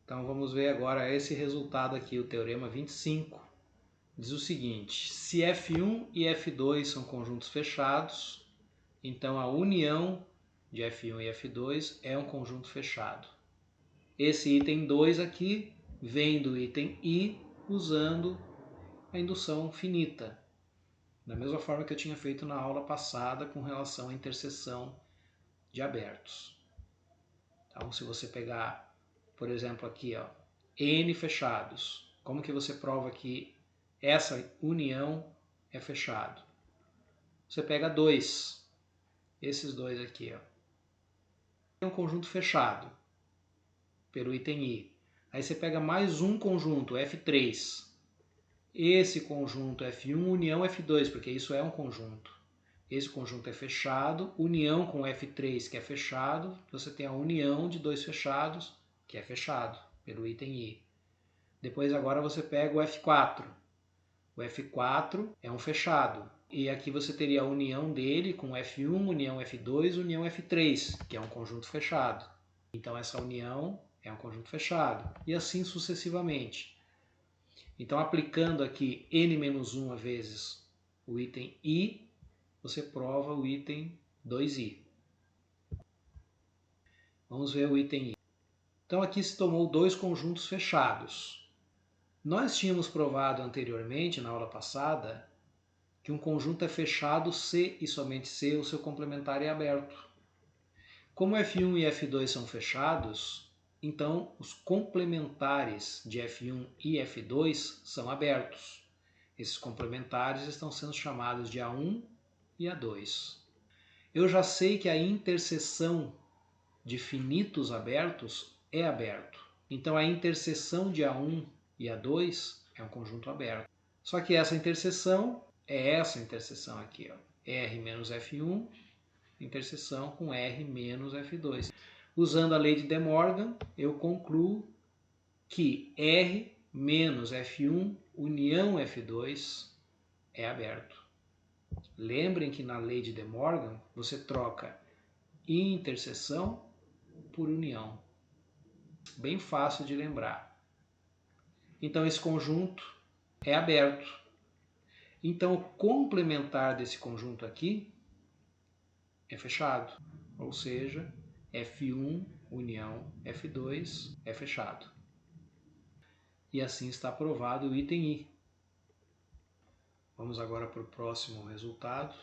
Então vamos ver agora esse resultado aqui, o teorema 25. Diz o seguinte: se F1 e F2 são conjuntos fechados, então a união de F1 e F2 é um conjunto fechado. Esse item 2 aqui vem do item I usando a indução finita, da mesma forma que eu tinha feito na aula passada com relação à interseção de abertos. Então, se você pegar, por exemplo, aqui, ó, N fechados, como que você prova que essa união é fechado? Você pega 2, esses dois aqui, ó, é um conjunto fechado pelo item I. Aí você pega mais um conjunto, F3. Esse conjunto F1 união F2, porque isso é um conjunto. Esse conjunto é fechado, união com F3, que é fechado, você tem a união de dois fechados, que é fechado pelo item I. Depois agora você pega o F4. O F4 é um fechado. E aqui você teria a união dele com F1, união F2, união F3, que é um conjunto fechado. Então essa união é um conjunto fechado. E assim sucessivamente. Então aplicando aqui n-1 vezes o item I, você prova o item 2i. Vamos ver o item I. Então aqui se tomou dois conjuntos fechados. Nós tínhamos provado anteriormente, na aula passada, que um conjunto é fechado se e somente se o seu complementar é aberto. Como F1 e F2 são fechados, então os complementares de F1 e F2 são abertos. Esses complementares estão sendo chamados de A1 e A2. Eu já sei que a interseção de finitos abertos é aberto. Então a interseção de A1 e A2 é um conjunto aberto. Só que essa interseção é essa interseção aqui, ó, R menos F1, interseção com R menos F2. Usando a lei de De Morgan, eu concluo que R menos F1 união F2 é aberto. Lembrem que na lei de De Morgan você troca interseção por união. Bem fácil de lembrar. Então esse conjunto é aberto. Então o complementar desse conjunto aqui é fechado. Ou seja, F1 união F2 é fechado. E assim está provado o item I. Vamos agora para o próximo resultado,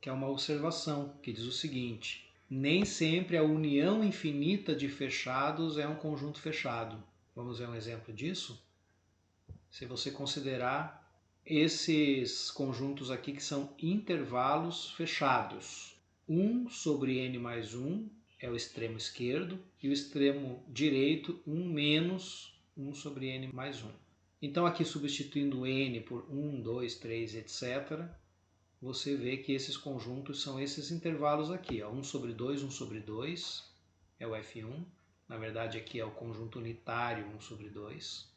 que é uma observação, que diz o seguinte: nem sempre a união infinita de fechados é um conjunto fechado. Vamos ver um exemplo disso? Se você considerar esses conjuntos aqui que são intervalos fechados. 1 sobre n mais 1 é o extremo esquerdo e o extremo direito 1 menos 1 sobre n mais 1. Então aqui substituindo n por 1, 2, 3, etc., você vê que esses conjuntos são esses intervalos aqui, ó, 1 sobre 2, 1 sobre 2 é o F1, na verdade aqui é o conjunto unitário 1 sobre 2,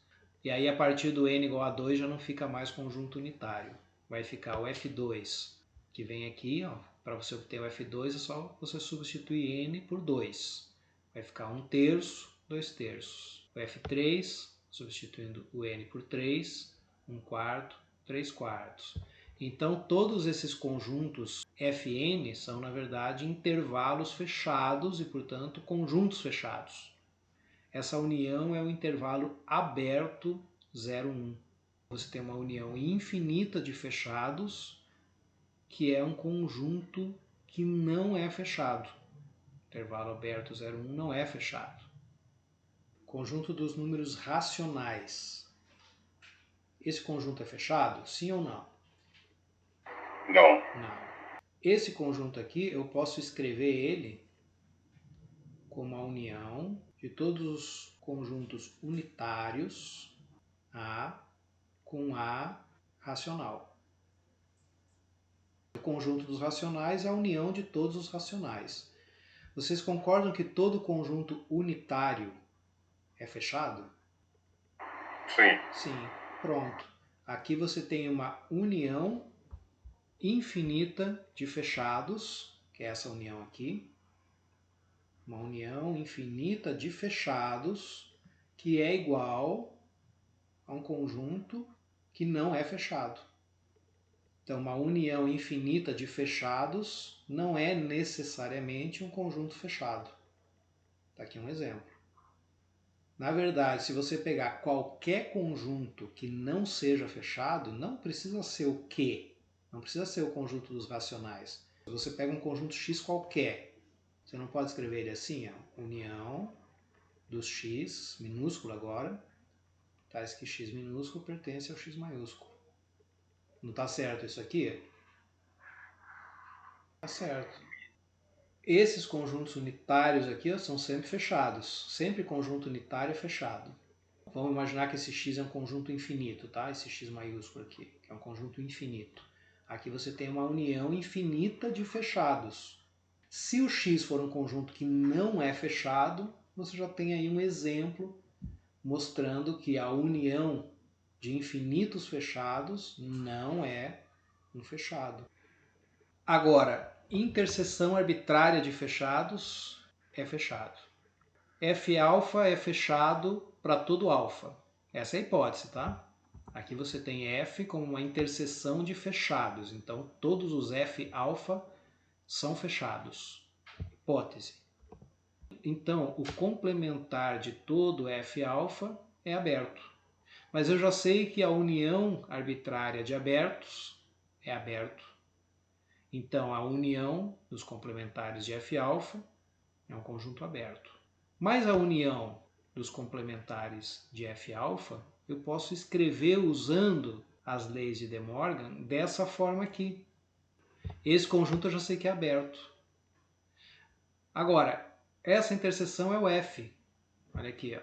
e aí a partir do n igual a 2 já não fica mais conjunto unitário, vai ficar o F2, que vem aqui, ó, para você obter o F2 é só você substituir n por 2, vai ficar 1 terço, 2 terços, o F3, substituindo o n por 3, 1 quarto, 3 quartos. Então, todos esses conjuntos Fn são, na verdade, intervalos fechados e, portanto, conjuntos fechados. Essa união é o intervalo aberto 0, 1. Você tem uma união infinita de fechados, que é um conjunto que não é fechado. Intervalo aberto 0, 1 não é fechado. Conjunto dos números racionais. Esse conjunto é fechado? Sim ou não? Não. Não. Esse conjunto aqui, eu posso escrever ele como a união de todos os conjuntos unitários A com A racional. O conjunto dos racionais é a união de todos os racionais. Vocês concordam que todo conjunto unitário é fechado? Sim. Sim. Pronto. Aqui você tem uma união infinita de fechados, que é essa união aqui. Uma união infinita de fechados, que é igual a um conjunto que não é fechado. Então, uma união infinita de fechados não é necessariamente um conjunto fechado. Está aqui um exemplo. Na verdade, se você pegar qualquer conjunto que não seja fechado, não precisa ser o Q, não precisa ser o conjunto dos racionais. Se você pega um conjunto X qualquer, você não pode escrever ele assim, ó, união dos X, minúsculo agora, tais que X minúsculo pertence ao X maiúsculo. Não está certo isso aqui? Está certo. Esses conjuntos unitários aqui, ó, são sempre fechados. Sempre conjunto unitário é fechado. Vamos imaginar que esse x é um conjunto infinito, tá? Esse x maiúsculo aqui, que é um conjunto infinito. Aqui você tem uma união infinita de fechados. Se o x for um conjunto que não é fechado, você já tem aí um exemplo mostrando que a união de infinitos fechados não é um fechado. Agora, interseção arbitrária de fechados é fechado. F-alfa é fechado para todo alfa. Essa é a hipótese, tá? Aqui você tem F como uma interseção de fechados. Então, todos os F-alfa são fechados. Hipótese. Então, o complementar de todo F-alfa é aberto. Mas eu já sei que a união arbitrária de abertos é aberto. Então, a união dos complementares de F-alfa é um conjunto aberto. Mas a união dos complementares de F-alfa, eu posso escrever usando as leis de De Morgan dessa forma aqui. Esse conjunto eu já sei que é aberto. Agora, essa interseção é o F. Olha aqui, ó.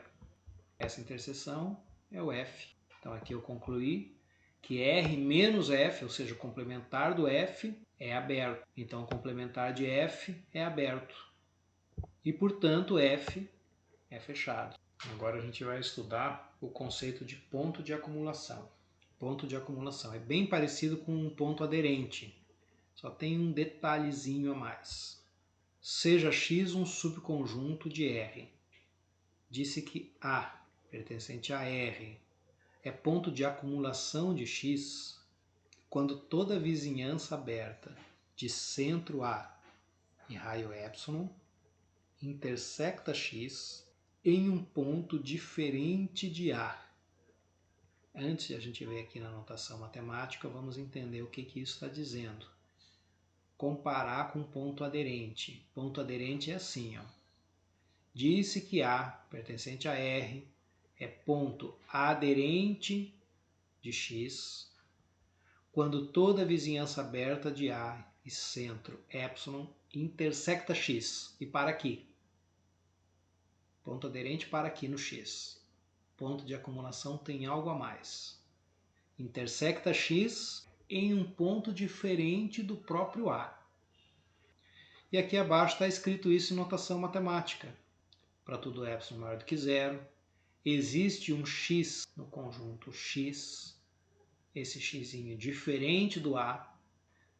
Essa interseção é o F. Então aqui eu concluí que R menos F, ou seja, o complementar do F, é aberto. Então o complementar de F é aberto. E, portanto, F é fechado. Agora a gente vai estudar o conceito de ponto de acumulação. Ponto de acumulação é bem parecido com um ponto aderente, só tem um detalhezinho a mais. Seja X um subconjunto de R. Disse que A, pertencente a R, é ponto de acumulação de X quando toda vizinhança aberta de centro A e raio epsilon intersecta X em um ponto diferente de A. Antes de a gente ver aqui na notação matemática, vamos entender o que isso está dizendo. Comparar com ponto aderente. Ponto aderente é assim, ó. Disse que A, pertencente a R, é ponto aderente de X quando toda a vizinhança aberta de A e centro epsilon intersecta X e para aqui. Ponto aderente para aqui no X. Ponto de acumulação tem algo a mais. Intersecta X em um ponto diferente do próprio A. E aqui abaixo está escrito isso em notação matemática. Para todo epsilon maior do que zero, existe um X no conjunto X, esse X diferente do A,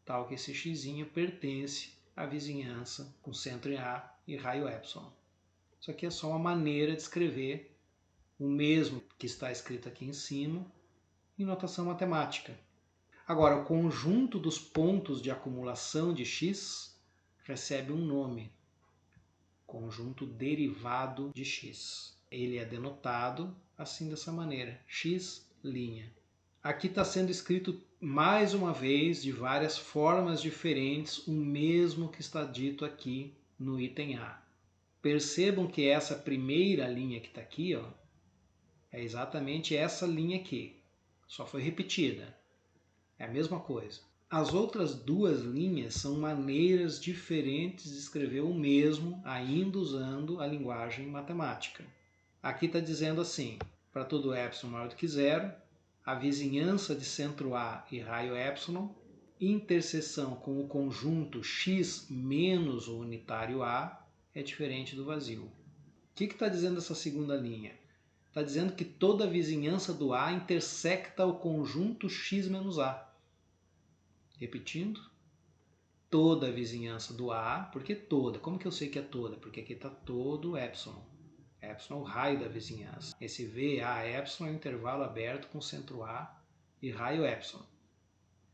tal que esse X pertence à vizinhança com centro em A e raio epsilon. Isso aqui é só uma maneira de escrever o mesmo que está escrito aqui em cima, em notação matemática. Agora, o conjunto dos pontos de acumulação de X recebe um nome, conjunto derivado de X. Ele é denotado assim dessa maneira, X'. Aqui está sendo escrito mais uma vez, de várias formas diferentes, o mesmo que está dito aqui no item A. Percebam que essa primeira linha que está aqui, ó, é exatamente essa linha aqui. Só foi repetida. É a mesma coisa. As outras duas linhas são maneiras diferentes de escrever o mesmo, ainda usando a linguagem matemática. Aqui está dizendo assim, para todo epsilon maior do que zero, a vizinhança de centro A e raio epsilon, interseção com o conjunto X menos o unitário A, é diferente do vazio. O que está dizendo essa segunda linha? Está dizendo que toda a vizinhança do A intersecta o conjunto X menos A. Repetindo, toda a vizinhança do A, por que toda? Como que eu sei que é toda? Porque aqui está todo epsilon. Epsilon é o raio da vizinhança. Esse VA epsilon é um intervalo aberto com centro A e raio epsilon.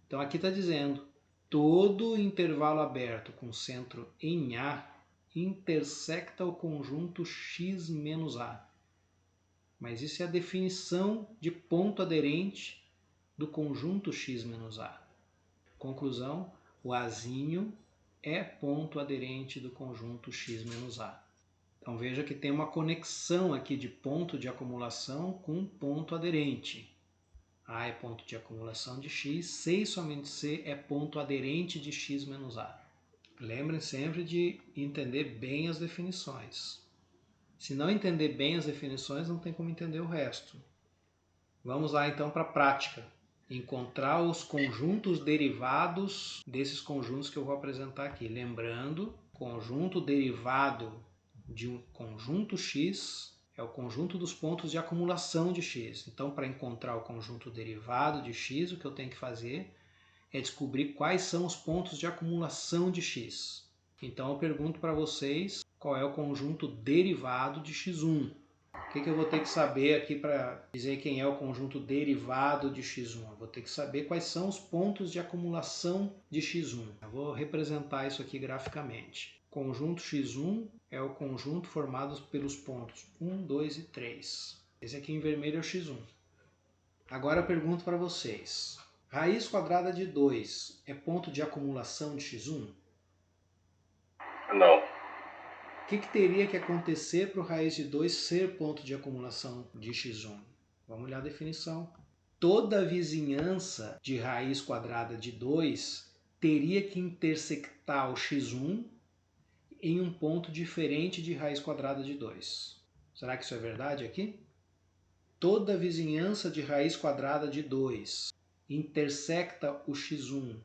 Então aqui está dizendo, todo intervalo aberto com centro em A intersecta o conjunto X menos A. Mas isso é a definição de ponto aderente do conjunto X menos A. Conclusão, o Azinho é ponto aderente do conjunto X menos A. Então veja que tem uma conexão aqui de ponto de acumulação com ponto aderente. A é ponto de acumulação de X, C e somente C é ponto aderente de X menos A. Lembrem sempre de entender bem as definições. Se não entender bem as definições, não tem como entender o resto. Vamos lá então para a prática. Encontrar os conjuntos derivados desses conjuntos que eu vou apresentar aqui. Lembrando, conjunto derivado de um conjunto X é o conjunto dos pontos de acumulação de X. Então, para encontrar o conjunto derivado de X, o que eu tenho que fazer é descobrir quais são os pontos de acumulação de X. Então, eu pergunto para vocês qual é o conjunto derivado de X1. O que eu vou ter que saber aqui para dizer quem é o conjunto derivado de X1? Eu vou ter que saber quais são os pontos de acumulação de X1. Eu vou representar isso aqui graficamente. Conjunto X1 é o conjunto formado pelos pontos 1, 2 e 3. Esse aqui em vermelho é o X1. Agora eu pergunto para vocês. Raiz quadrada de 2 é ponto de acumulação de X1? Não. O que teria que acontecer para o raiz de 2 ser ponto de acumulação de X1? Vamos olhar a definição. Toda vizinhança de raiz quadrada de 2 teria que intersectar o X1 em um ponto diferente de raiz quadrada de 2. Será que isso é verdade aqui? Toda vizinhança de raiz quadrada de 2 intersecta o X1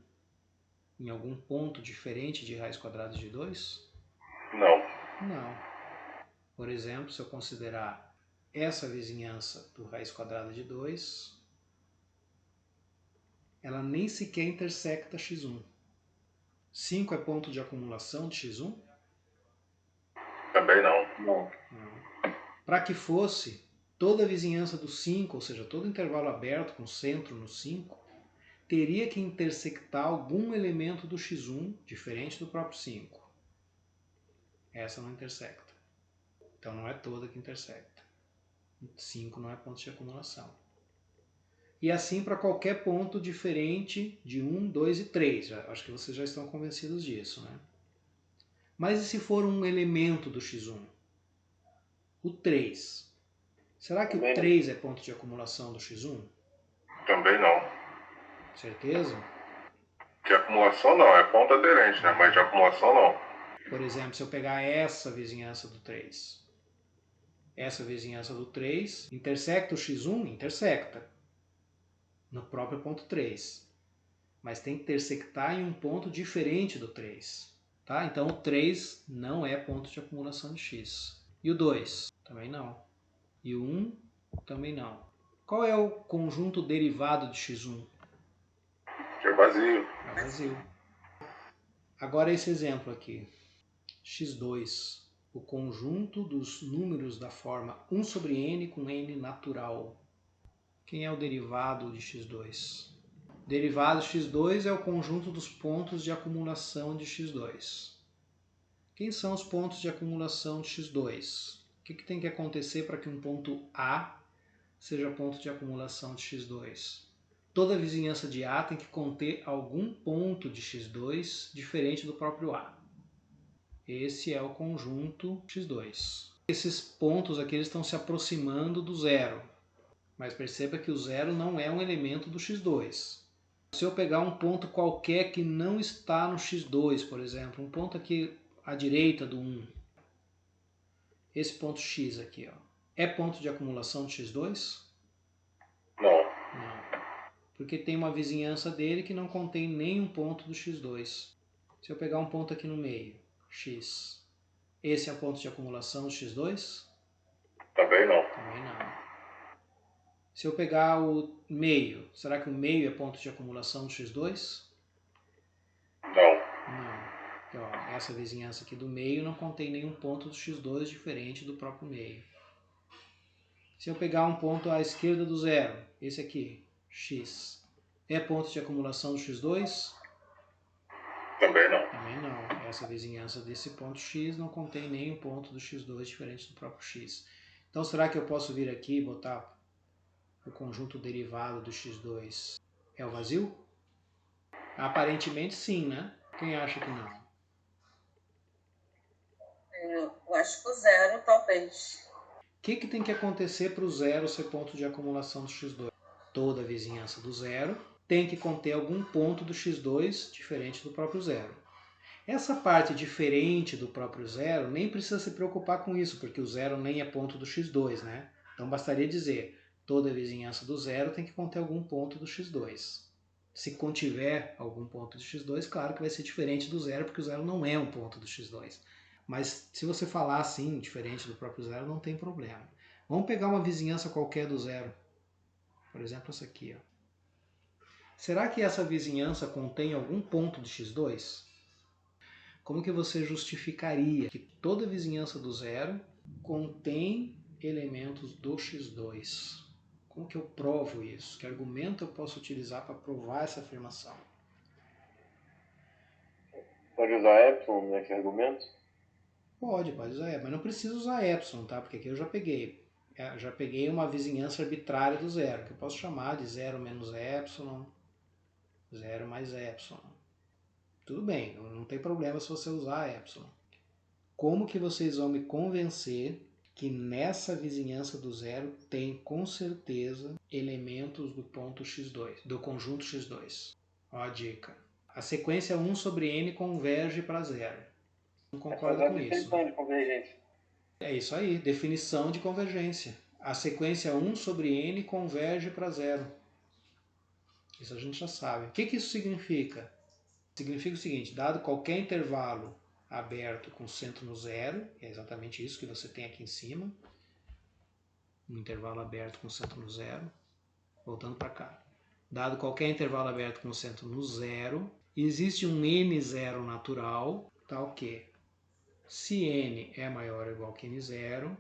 em algum ponto diferente de raiz quadrada de 2? Não. Não. Por exemplo, se eu considerar essa vizinhança do raiz quadrada de 2, ela nem sequer intersecta x1. 5 é ponto de acumulação de x1? Também não. Não. Para que fosse, toda a vizinhança do 5, ou seja, todo intervalo aberto com centro no 5, teria que intersectar algum elemento do x1 diferente do próprio 5. Essa não intersecta. Então não é toda que intersecta. 5 não é ponto de acumulação. E assim para qualquer ponto diferente de 1, 2 e 3. Acho que vocês já estão convencidos disso, né? Mas e se for um elemento do x1? O 3. Será que o 3 é ponto de acumulação do x1? Também não. Certeza? De acumulação não, é ponto aderente, né? Mas de acumulação não. Por exemplo, se eu pegar essa vizinhança do 3. Essa vizinhança do 3 intersecta o x1? Intersecta. No próprio ponto 3. Mas tem que intersectar em um ponto diferente do 3. Tá? Então o 3 não é ponto de acumulação de x. E o 2? Também não. E o 1? Também não. Qual é o conjunto derivado de x1? Que é vazio. É vazio. Agora esse exemplo aqui. x2. O conjunto dos números da forma 1 sobre n com n natural. Quem é o derivado de x2? Derivado de x2 é o conjunto dos pontos de acumulação de x2. Quem são os pontos de acumulação de x2? O que tem que acontecer para que um ponto A seja ponto de acumulação de x2? Toda vizinhança de A tem que conter algum ponto de x2 diferente do próprio A. Esse é o conjunto x2. Esses pontos aqui eles estão se aproximando do zero. Mas perceba que o zero não é um elemento do x2. Se eu pegar um ponto qualquer que não está no x2, por exemplo, um ponto aqui à direita do 1, esse ponto x aqui, ó, é ponto de acumulação de x2? Não. Não. Porque tem uma vizinhança dele que não contém nenhum ponto do x2. Se eu pegar um ponto aqui no meio, x, esse é ponto de acumulação de x2? Também não. Também não. Se eu pegar o meio, será que o meio é ponto de acumulação de x2? Não. Não. Porque, ó, essa vizinhança aqui do meio não contém nenhum ponto do x2 diferente do próprio meio. Se eu pegar um ponto à esquerda do zero, esse aqui, x, é ponto de acumulação do x2? Também não. Também não. Essa vizinhança desse ponto x não contém nenhum ponto do x2 diferente do próprio x. Então, será que eu posso vir aqui e botar o conjunto derivado do x2 é o vazio? Aparentemente sim, né? Quem acha que não? Eu acho que o zero, talvez. O que tem que acontecer para o zero ser ponto de acumulação do x2? Toda a vizinhança do zero tem que conter algum ponto do x2 diferente do próprio zero. Essa parte diferente do próprio zero nem precisa se preocupar com isso, porque o zero nem é ponto do x2, né? Então bastaria dizer, toda a vizinhança do zero tem que conter algum ponto do x2. Se contiver algum ponto do x2, claro que vai ser diferente do zero, porque o zero não é um ponto do x2. Mas se você falar assim, diferente do próprio zero, não tem problema. Vamos pegar uma vizinhança qualquer do zero. Por exemplo, essa aqui. Ó. Será que essa vizinhança contém algum ponto de x2? Como que você justificaria que toda vizinhança do zero contém elementos do x2? Como que eu provo isso? Que argumento eu posso utilizar para provar essa afirmação? Pode usar epsilon nesse argumento? Pode usar mas não precisa usar epsilon, tá? Porque aqui eu já peguei. Já peguei uma vizinhança arbitrária do zero, que eu posso chamar de 0 menos epsilon, 0 mais epsilon. Tudo bem, não tem problema se você usar epsilon. Como que vocês vão me convencer que nessa vizinhança do zero tem com certeza elementos do ponto x2, do conjunto x2? Ó a dica. A sequência 1 sobre n converge para zero. Não concorda com isso? Definição de convergência. É isso aí, definição de convergência. A sequência 1 sobre n converge para zero. Isso a gente já sabe. O que isso significa? Significa o seguinte, dado qualquer intervalo aberto com centro no zero, é exatamente isso que você tem aqui em cima, um intervalo aberto com centro no zero, voltando para cá. Dado qualquer intervalo aberto com centro no zero, existe um n0 natural, tal que, se n é maior ou igual que n0,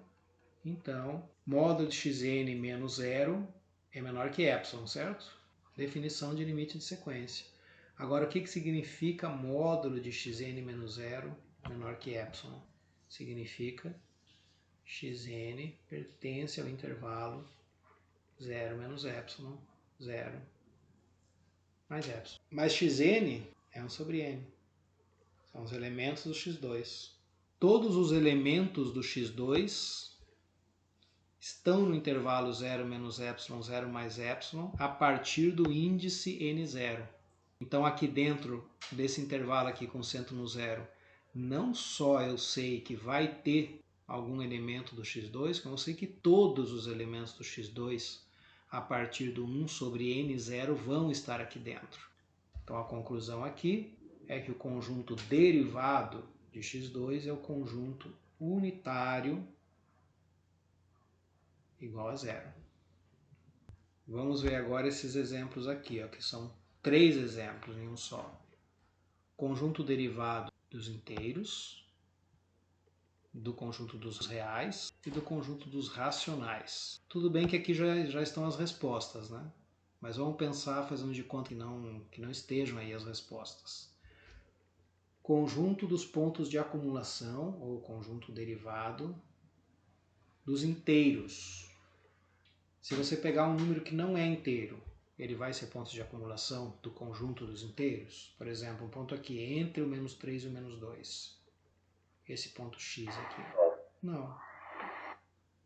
então, módulo de xn menos zero é menor que epsilon, certo? Definição de limite de sequência. Agora, o que significa módulo de xn menos zero menor que epsilon? Significa xn pertence ao intervalo 0 menos epsilon, 0 mais epsilon. Mas xn é 1 sobre n. São os elementos do x2. Todos os elementos do x2 estão no intervalo 0 menos epsilon, 0 mais epsilon, a partir do índice n0. Então aqui dentro desse intervalo aqui com centro no zero, não só eu sei que vai ter algum elemento do x2, como eu sei que todos os elementos do x2 a partir do 1 sobre n0 vão estar aqui dentro. Então a conclusão aqui é que o conjunto derivado de x2 é o conjunto unitário igual a zero. Vamos ver agora esses exemplos aqui, ó, que são 3 exemplos em um só. Conjunto derivado dos inteiros, do conjunto dos reais e do conjunto dos racionais. Tudo bem que aqui já estão as respostas, né? Mas vamos pensar fazendo de conta que não estejam aí as respostas. Conjunto dos pontos de acumulação, ou conjunto derivado, dos inteiros. Se você pegar um número que não é inteiro, ele vai ser ponto de acumulação do conjunto dos inteiros? Por exemplo, um ponto aqui entre o menos 3 e o menos 2. Esse ponto x aqui. Não.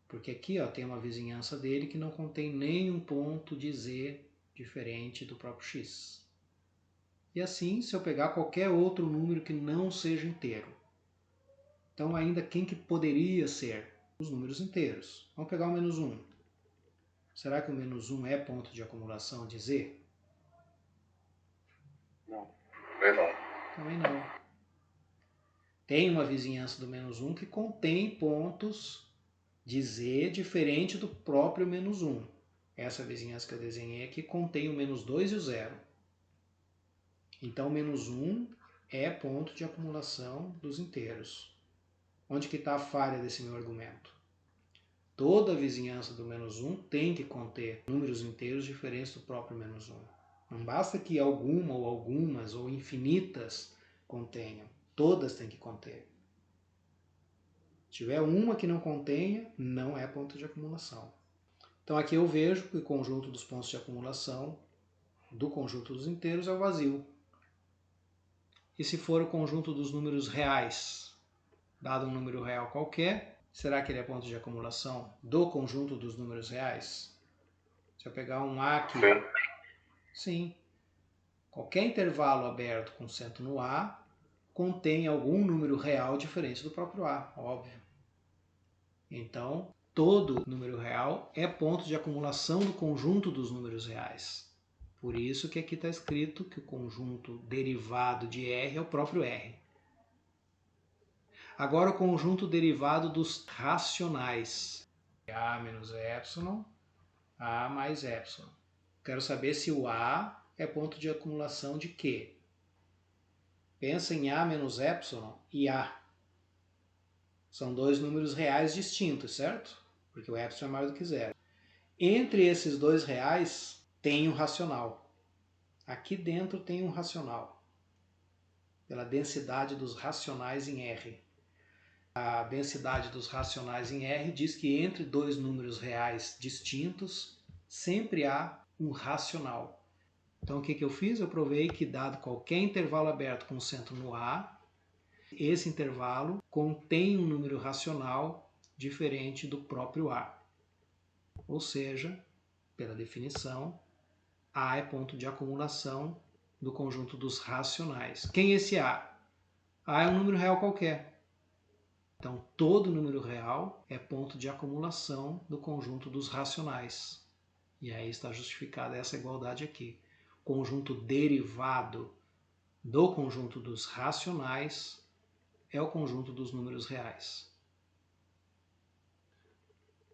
Porque aqui ó, tem uma vizinhança dele que não contém nenhum ponto de z diferente do próprio x. E assim, se eu pegar qualquer outro número que não seja inteiro. Então ainda quem que poderia ser? Os números inteiros. Vamos pegar o menos 1. Será que o menos 1 é ponto de acumulação de z? Não. Também não. Tem uma vizinhança do menos 1 que contém pontos de z diferente do próprio menos 1. Essa vizinhança que eu desenhei aqui contém o menos 2 e o 0. Então, o menos 1 é ponto de acumulação dos inteiros. Onde que está a falha desse meu argumento? Toda a vizinhança do menos 1 tem que conter números inteiros diferentes do próprio menos 1. Não basta que alguma ou algumas ou infinitas contenham. Todas têm que conter. Se tiver uma que não contenha, não é ponto de acumulação. Então aqui eu vejo que o conjunto dos pontos de acumulação do conjunto dos inteiros é o vazio. E se for o conjunto dos números reais, dado um número real qualquer, será que ele é ponto de acumulação do conjunto dos números reais? Se eu pegar um A aqui, sim. Qualquer intervalo aberto com centro no A contém algum número real diferente do próprio A, óbvio. Então, todo número real é ponto de acumulação do conjunto dos números reais. Por isso que aqui está escrito que o conjunto derivado de R é o próprio R. Agora o conjunto derivado dos racionais. A menos epsilon, A mais epsilon. Quero saber se o A é ponto de acumulação de quê? Pensa em A menos epsilon e A. São dois números reais distintos, certo? Porque o epsilon é maior do que zero. Entre esses dois reais tem um racional. Aqui dentro tem um racional. Pela densidade dos racionais em R. A densidade dos racionais em R diz que entre dois números reais distintos sempre há um racional. Então o que eu fiz? Eu provei que dado qualquer intervalo aberto com centro no A, esse intervalo contém um número racional diferente do próprio A. Ou seja, pela definição, A é ponto de acumulação do conjunto dos racionais. Quem é esse A? A é um número real qualquer. Então, todo número real é ponto de acumulação do conjunto dos racionais. E aí está justificada essa igualdade aqui. Conjunto derivado do conjunto dos racionais é o conjunto dos números reais.